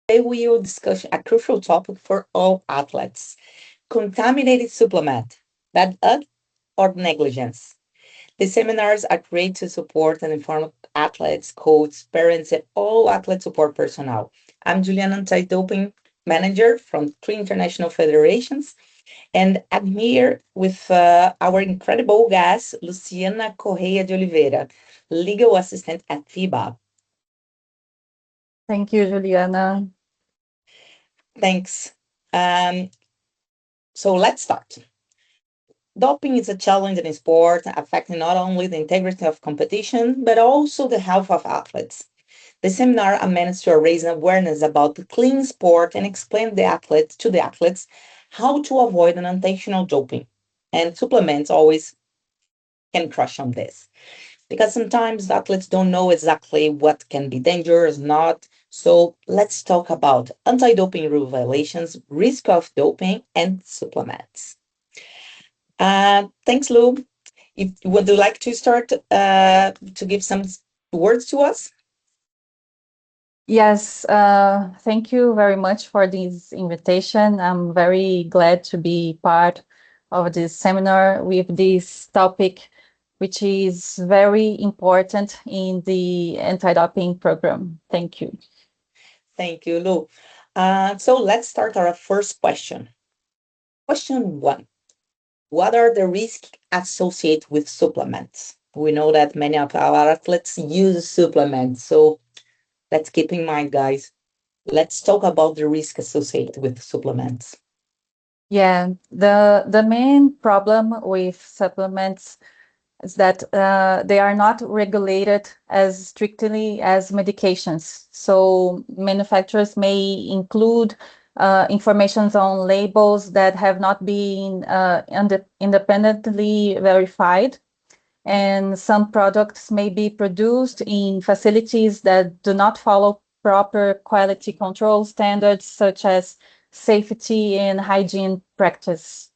Today we will discuss a crucial topic for all athletes: contaminated supplement, bad luck or negligence. The seminars are great to support and inform athletes, coaches, parents, and all athlete support personnel. I'm Juliana, anti-doping manager from three international federations, and I'm here with our incredible guest, Luciana Correia de Oliveira, legal assistant at FIBA. Thank you, Juliana. Thanks. Um, so let's start. Doping is a challenge in sport, affecting not only the integrity of competition, but also the health of athletes. The seminar aims to raise awareness about the clean sport and explain to the athletes how to avoid an intentional doping. And supplements always can crush on this because sometimes athletes don't know exactly what can be dangerous, not. So let's talk about anti-doping rule violations, risk of doping, and supplements. Thanks, Lou. If would you like to start to give some words to us? Yes, thank you very much for this invitation. I'm very glad to be part of this seminar with this topic, which is very important in the anti-doping program. Thank you. Thank you, Lou. So let's start our first question. Question one: what are the risks associated with supplements? We know that many of our athletes use supplements, so let's keep in mind, guys. Let's talk about the risk associated with supplements. Yeah, the main problem with supplements is that they are not regulated as strictly as medications. So manufacturers may include informations on labels that have not been independently verified. And some products may be produced in facilities that do not follow proper quality control standards, such as safety and hygiene practice.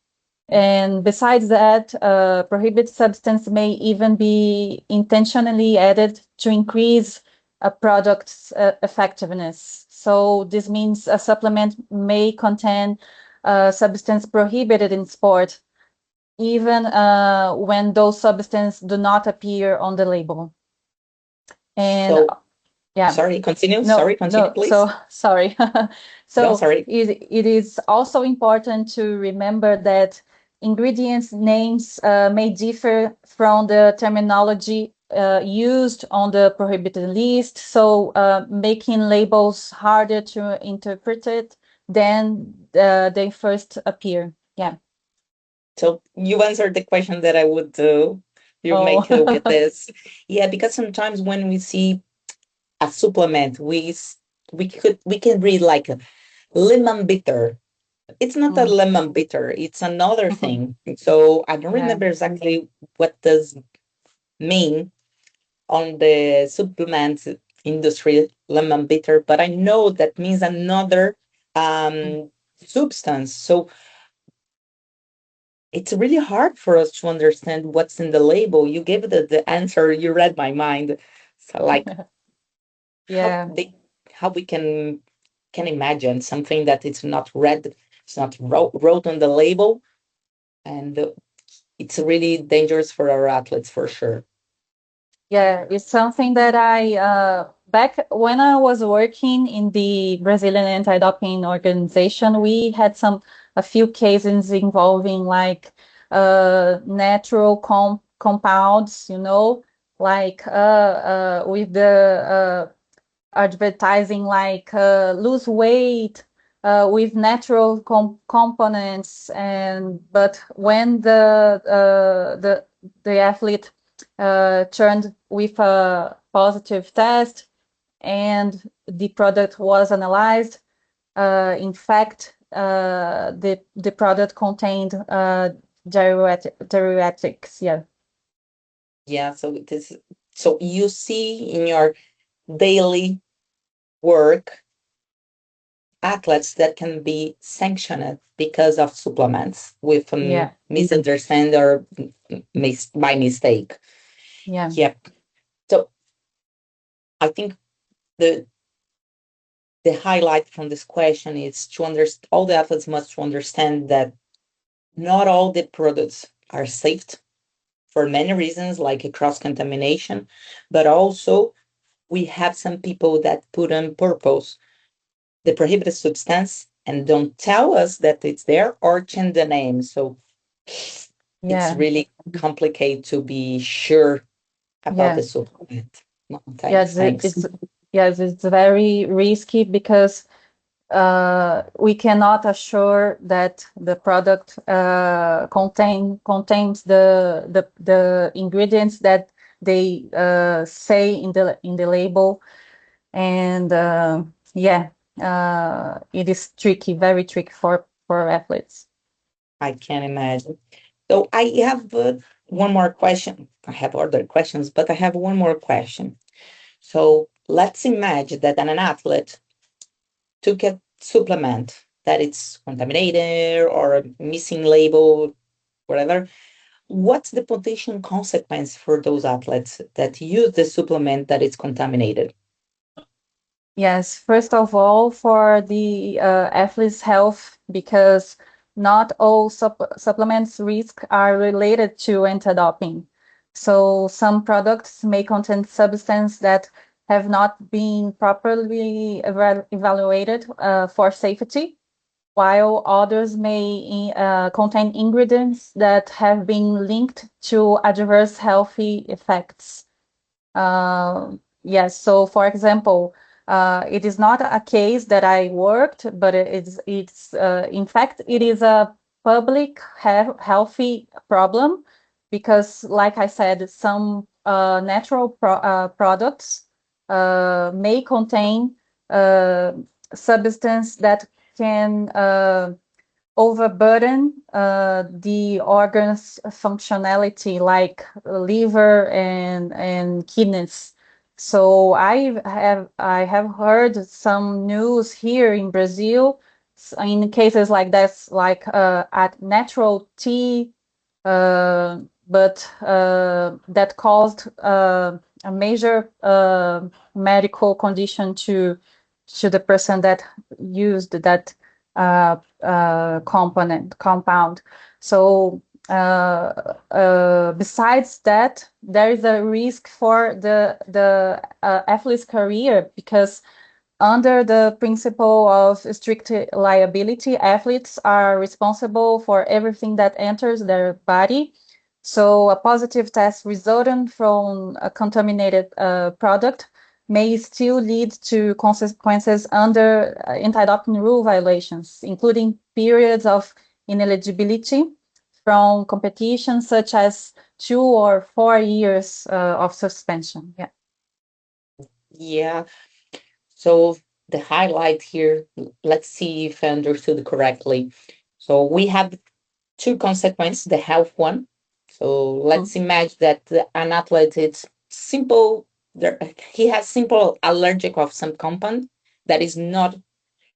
And besides that, prohibited substance may even be intentionally added to increase a product's effectiveness. So this means a supplement may contain a substance prohibited in sport, even when those substances do not appear on the label. And So, yeah, sorry, continue. no, Sorry, continue, no. please. So sorry. No, So sorry. it is also important to remember that ingredients names may differ from the terminology used on the prohibited list. So making labels harder to interpret it than they first appear. Yeah. So you answered the question that I would do. You make a look at Oh. this. Yeah, because sometimes when we see a supplement, we can read like a lemon bitter. It's not a Mm. lemon bitter, it's another thing. So I don't Yeah. remember exactly what does mean on the supplement industry lemon bitter, but I know that means another Mm. um substance. So it's really hard for us to understand what's in the label. You gave the answer, you read my mind. So like how Yeah. they how we can imagine something that it's not read, it's not wrote on the label, and it's really dangerous for our athletes for sure. Yeah, it's something that I back when I was working in the Brazilian anti-doping organization, we had a few cases involving like natural compounds, like with the advertising like lose weight with natural components, and but when the athlete turned with a positive test and the product was analyzed, in fact the product contained derivatics. Yeah. Yeah, so you see in your daily work athletes that can be sanctioned because of supplements with Yeah. misunderstand or by mistake. Yeah. Yep. So I think the the highlight from this question is to understand all the athletes must understand that not all the products are safe for many reasons, like cross contamination, but also we have some people that put on purpose the prohibited substance and don't tell us that it's there or change the name. So it's Yeah, really complicated to be sure about yeah, the supplement. No, yes, thanks. it's very risky because we cannot assure that the product contains the ingredients that they say in the label, and yeah, it is tricky, very tricky for athletes. I can imagine. So I have one more question. I have other questions, but I have one more question. So let's imagine that an athlete took a supplement that it's contaminated or missing label, whatever. What's the potential consequence for those athletes that use the supplement that is contaminated? Yes, first of all, for the athlete's health, because not all supplements risk are related to anti-doping. So some products may contain substances that have not been properly evaluated for safety, while others may contain ingredients that have been linked to adverse healthy effects. Yes, so for example, it is not a case that I worked, but it's in fact it is a public healthy problem because, like I said, some natural products may contain uh, substance that can overburden the organs functionality like liver and kidneys. So I have heard some news here in Brazil in cases like that, like at natural tea, but that caused a major medical condition to the person that used that compound. So besides that, there is a risk for the athlete's career because under the principle of strict liability, athletes are responsible for everything that enters their body. So a positive test resulting from a contaminated product may still lead to consequences under anti-doping rule violations, including periods of ineligibility from competition, such as 2 or 4 years of suspension. Yeah. Yeah. So the highlight here, let's see if I understood correctly. So we have two consequences, the health one. So let's imagine that an athlete is simple, there, he has simple allergic of some compound that is not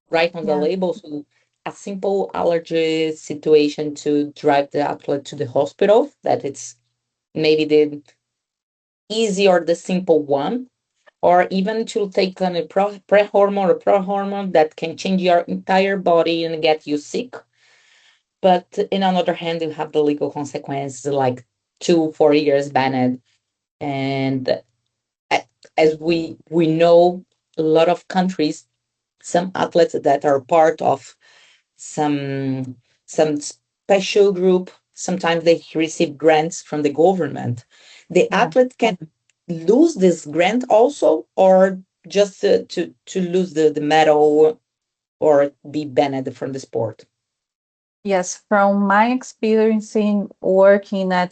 right on the Yeah. label. So a simple allergy situation to drive the athlete to the hospital, that it's maybe the easy or the simple one, or even to take on a pre-hormone or pro-hormone that can change your entire body and get you sick. But in another hand, you have the legal consequences like 2 4 years banned. And as we know, a lot of countries, some athletes that are part of some some special group, sometimes they receive grants from the government. The Yeah. athlete can lose this grant also, or just to lose the medal or be banned from the sport. Yes, from my experience in working at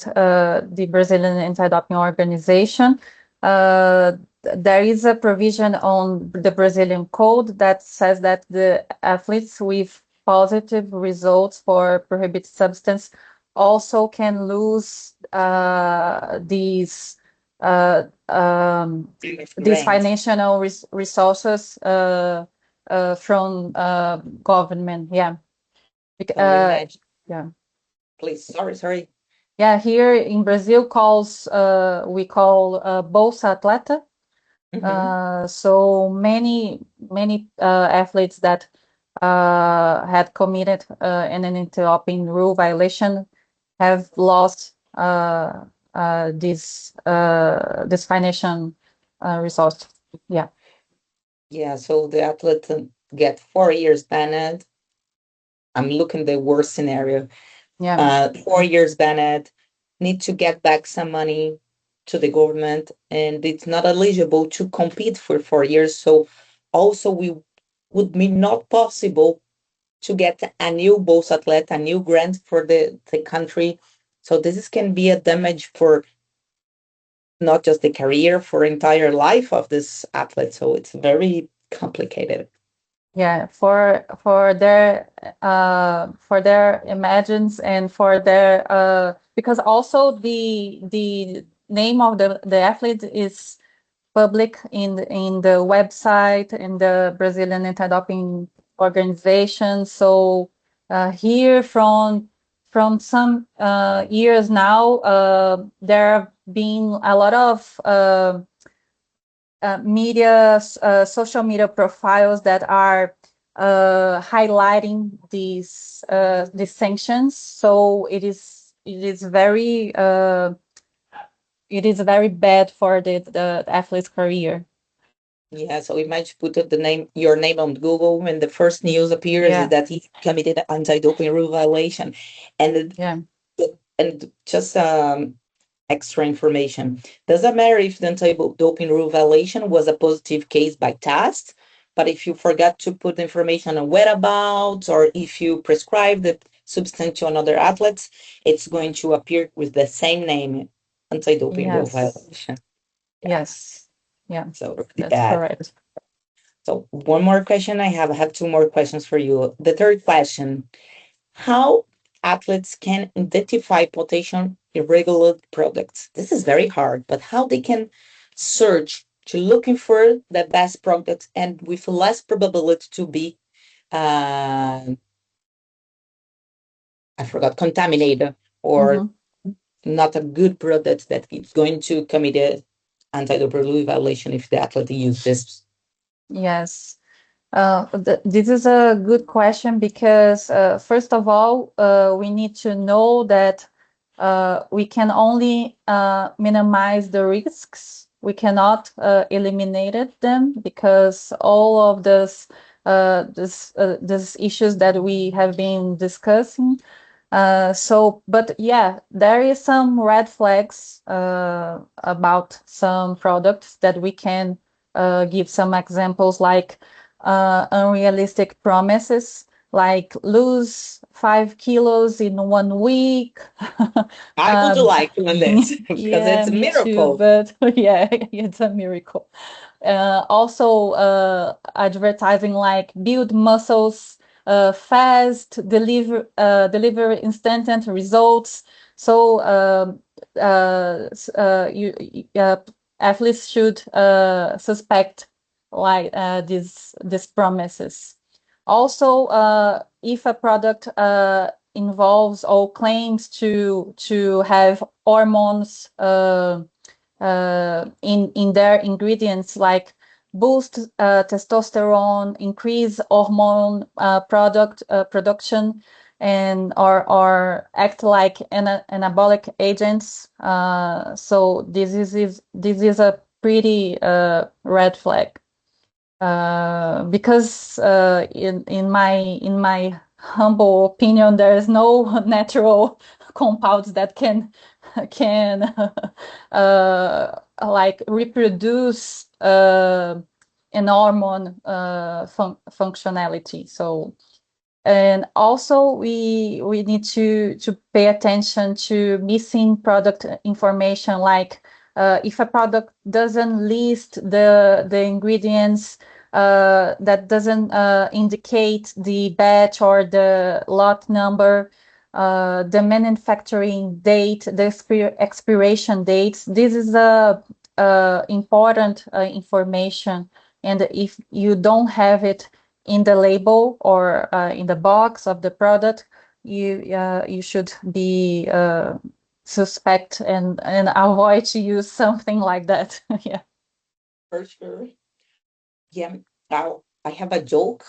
the Brazilian Anti-Doping Organization, there is a provision on the Brazilian code that says that the athletes with positive results for prohibited substance also can lose these Grant. financial resources from government. Yeah. So Uh, imagine, yeah. please. Sorry. Yeah, here in Brazil calls we call Bolsa Atleta. Hmm. So many athletes that had committed an anti-doping rule violation have lost this financial resource. Yeah, Yeah, so the athlete get 4 years banned. I'm looking the worst scenario. yeah, 4 years banned, need to get back some money to the government, and it's not eligible to compete for 4 years. So also we would be not possible to get a new boss athlete, a new grant for the country. So this can be a damage for not just the career, for entire life of this athlete. So it's very complicated. yeah. For their imagines and for their because also the name of the athlete is public in the website in the Brazilian anti-doping organization. So here from some years now, there have been a lot of social media profiles that are highlighting these sanctions. So it is very bad for the athlete's career. Yeah, so imagine put the name, your name on Google, when the first news appears is Yeah, that he committed anti-doping rule violation, and yeah. just extra information. Doesn't matter if the anti-doping rule violation was a positive case by test, but if you forgot to put information on whereabouts, or if you prescribe the substance to another athletes, it's going to appear with the same name, anti-doping rule Yes. violation. Yeah, Yes. Yeah, so really that's bad. correct. So one more question I have. I have two more questions for you. The third question: how athletes can identify potential irregular products? This is very hard, but how they can search to looking for the best products and with less probability to be, uh, I forgot, contaminated, or Hmm. not a good product that is going to commit an anti-doping violation if the athlete use this. Yes. This is a good question because, first of all, we need to know that we can only minimize the risks. We cannot eliminate them because all of these issues that we have been discussing. But yeah, there is some red flags about some products that we can give some examples like unrealistic promises, like lose 5 kilos in 1 week. I would um, like to this because yeah, it's a me too, miracle. but yeah, it's a miracle. Also, advertising like build muscles fast, deliver instant results. So athletes should suspect like these promises. Also, if a product involves or claims to have hormones in their ingredients, like boost testosterone, increase hormone production, and or act like anabolic agents. So this is a pretty red flag because in my humble opinion, there is no natural compounds that can like reproduce an hormone functionality. So and also we need to pay attention to missing product information, like if a product doesn't list the ingredients, that doesn't indicate the batch or the lot number, the manufacturing date, the expiration dates. This is a important information, and if you don't have it in the label or in the box of the product, you should be suspect and avoid to use something like that. Yeah. For sure. Yeah. Now, I have a joke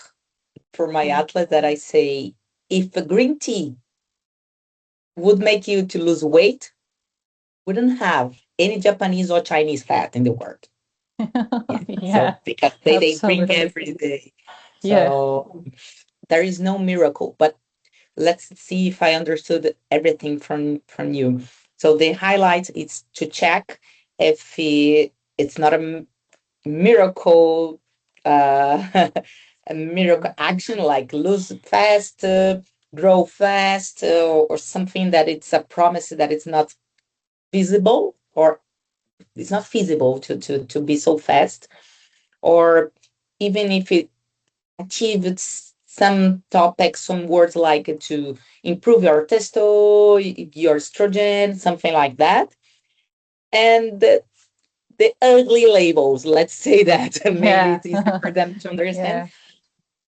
for my athlete that I say, if a green tea would make you to lose weight, wouldn't have any Japanese or Chinese fat in the world. Yeah. So Yeah, because they drink absolutely. every day. Yeah. So there is no miracle. But let's see if I understood everything from you. So the highlight is to check if it's not a miracle a miracle action like lose fast, grow fast, or something that it's a promise that it's not visible or it's not feasible to be so fast, or even if it achieved some topics, some words like to improve your testo, your estrogen, something like that. And the ugly labels, let's say that maybe Yeah. it's easy for them to understand.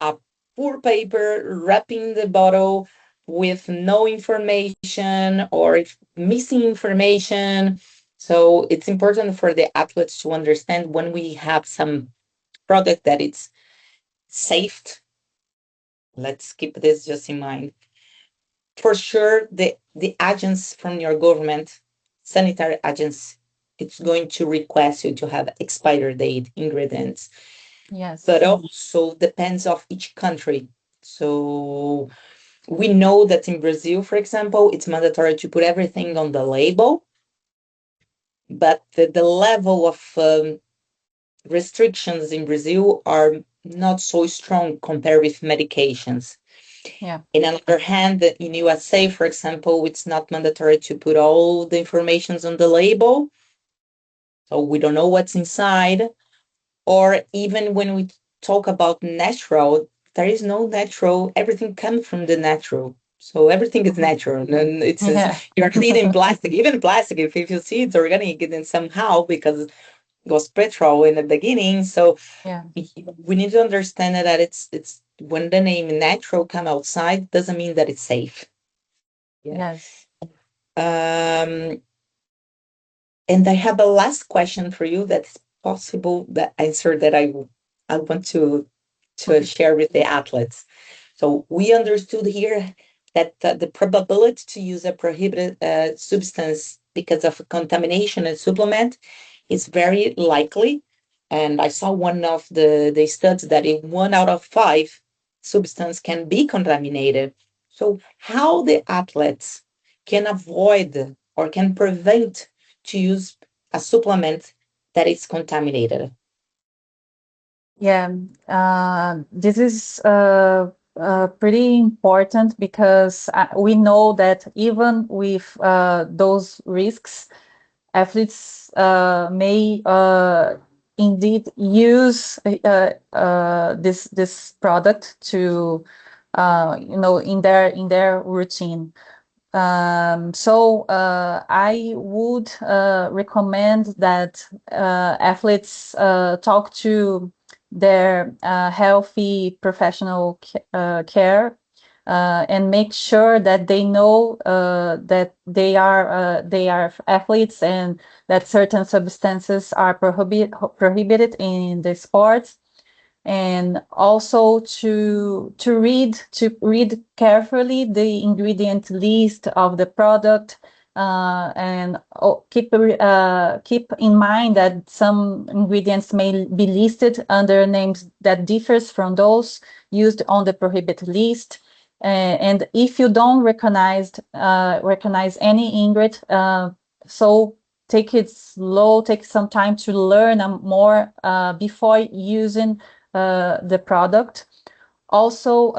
Yeah. A poor paper wrapping the bottle with no information or if missing information. So it's important for the athletes to understand when we have some product that it's safe. Let's keep this just in mind. For sure, the agents from your government, sanitary agents, it's going to request you to have expired date ingredients, but Yes. also depends of each country. So we know that in Brazil, for example, it's mandatory to put everything on the label, but the level of restrictions in Brazil are not so strong compared with medications. Yeah. In another hand, in USA, for example, it's not mandatory to put all the informations on the label, so we don't know what's inside. Or even when we talk about natural, there is no natural. Everything comes from the natural. So everything is natural, and it's Yeah. you're eating plastic. Even plastic, if you see it's organic, then somehow because it was petrol in the beginning. So Yeah. we need to understand that it's when the name natural come outside doesn't mean that it's safe. Yeah. Yes. Um, and I have a last question for you that's possible the answer that I want to share with the athletes. So we understood here that the probability to use a prohibited substance because of contamination and supplement is very likely. And I saw one of the studies that in 1 out of 5 substance can be contaminated. So how the athletes can avoid or can prevent to use a supplement that is contaminated? Yeah, this is pretty important because we know that even with those risks, athletes may indeed use this product to in their routine. I would recommend that athletes talk to their healthy professional care and make sure that they know that they are athletes and that certain substances are prohibited in the sports, and also to read carefully the ingredient list of the product, and keep in mind that some ingredients may be listed under names that differs from those used on the prohibited list. And if you don't recognize any ingredient, so take it slow, take some time to learn more before using the product. Also,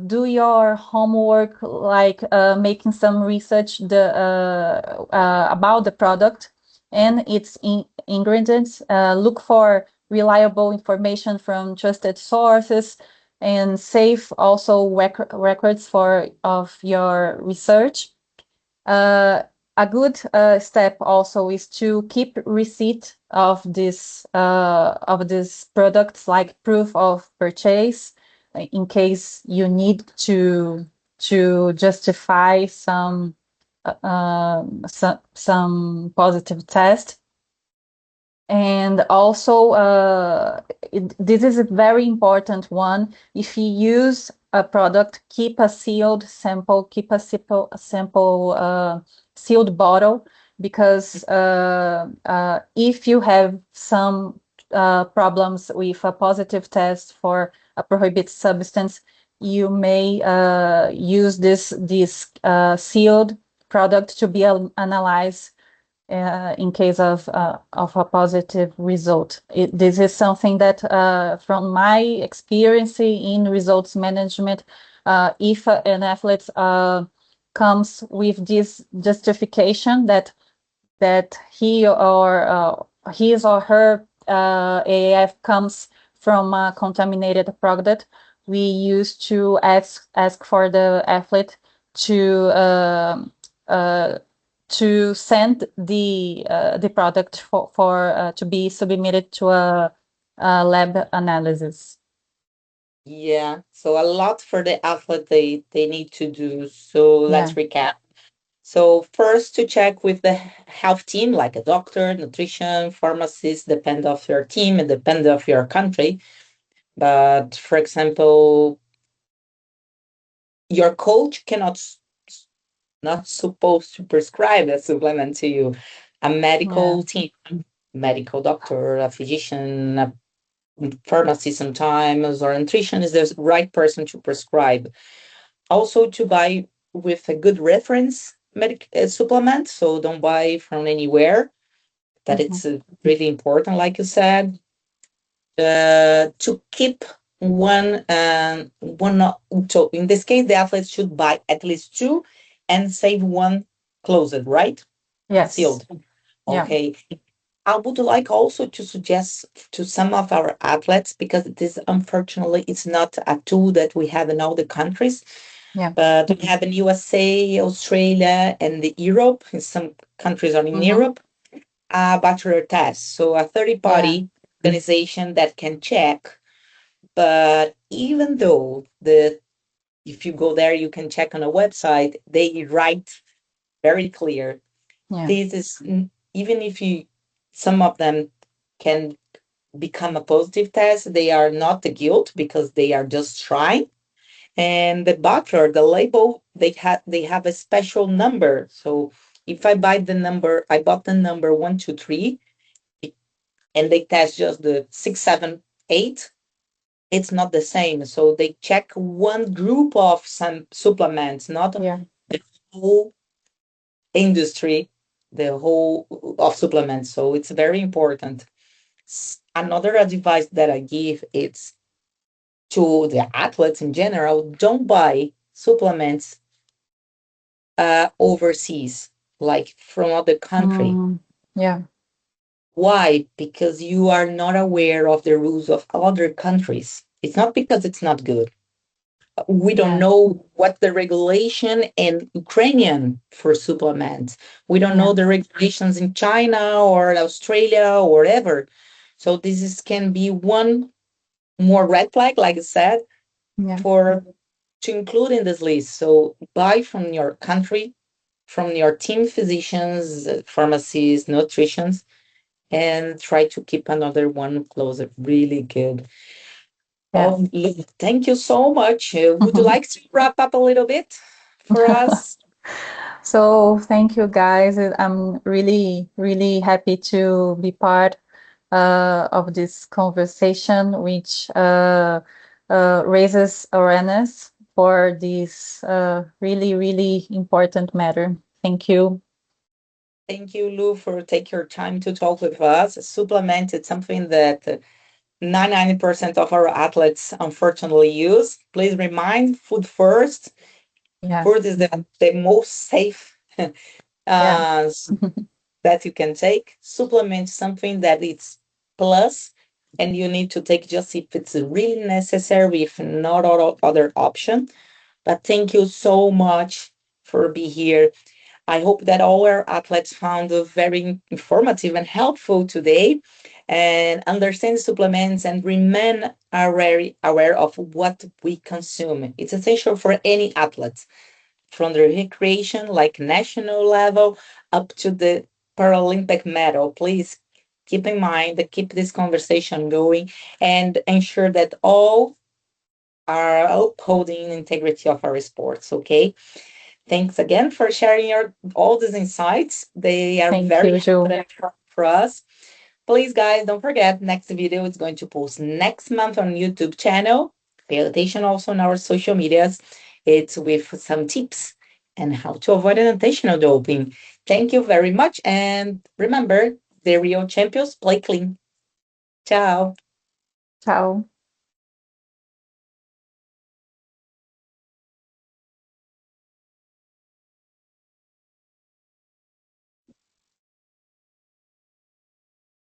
do your homework, like making some research about the product and its ingredients. Look for reliable information from trusted sources, and save also records for of your research. uh, a good step also is to keep receipt of these products, like proof of purchase, in case you need to justify some positive test. And also, this is a very important one. If you use a product, keep a sealed sample, keep a sample sealed bottle, because if you have some problems with a positive test for a prohibited substance, you may use this sealed product to be analyzed in case of a positive result. This is something that, from my experience in results management, if an athlete comes with this justification that he or his or her AAF comes from a contaminated product, we used to ask for the athlete to uh, to send the product for to be submitted to a lab analysis. Yeah, so a lot for the athlete they need to do. So let's Yeah. recap. So first to check with the health team, like a doctor, nutrition, pharmacist, depend of your team and depend of your country. But for example, your coach cannot not supposed to prescribe a supplement to you. A Yeah. medical team, medical doctor, a physician, a pharmacy sometimes, or a nutrition is the right person to prescribe. Also to buy with a good reference supplement, so don't buy from anywhere. That Mhm. it's really important, like you said. To keep one so in this case the athletes should buy at least two and save one closed, right? Yes. Sealed. Yeah. Okay. I would like also to suggest to some of our athletes, because this unfortunately it's not a tool that we have in all the countries, Yeah. but we have in USA, Australia, and the Europe. In some countries are in Hmm. Europe, a bachelor test. So a third Yeah. party organization that can check. But even though the if you go there, you can check on a website, they write very clear. Yeah. This is even if you some of them can become a positive test, they are not the guilt because they are just trying. And the butler, the label, they have a special number. So if I buy the number, I bought the number 123, and they test just the 678, it's not the same. So they check one group of some supplements, not Yeah. the whole industry, the whole of supplements. So it's very important. Another advice that I give is to the athletes in general: don't buy supplements overseas, like from other country. Mm. Yeah. Why? Because you are not aware of the rules of other countries. It's not because it's not good. We don't Yeah. know what the regulation in Ukrainian for supplements. We don't know Yeah. the regulations in China or Australia or wherever. So this is can be one more red flag, like I said, Yeah. for to include in this list. So buy from your country, from your team physicians, pharmacies, nutritionists, and try to keep another one closer. Really good. Yeah. Oh, thank you so much. Would you like to wrap up a little bit for us? So thank you guys. I'm really, really happy to be part of this conversation, which raises awareness for this really, really important matter. Thank you. Thank you, Lou, for taking your time to talk with us. Supplement is something that 99% of our athletes unfortunately use. Please remind food first. Yeah. Food is the most safe Yeah. uh, that you can take. Supplement something that it's plus, and you need to take just if it's really necessary, if not other option. But thank you so much for being here. I hope that all our athletes found it very informative and helpful today, and understand supplements and remain aware of what we consume. It's essential for any athlete, from the recreation, like national level, up to the Paralympic medal. Please keep in mind, that keep this conversation going, and ensure that all are upholding integrity of our sports. Okay. Thanks again for sharing all these insights. They are Thank very you, Ju. important for us. Please, guys, don't forget, next video is going to post next month on YouTube channel. Pay attention also on our social medias. It's with some tips and how to avoid unintentional doping. Thank you very much. And remember, the real champions play clean. Ciao. Ciao.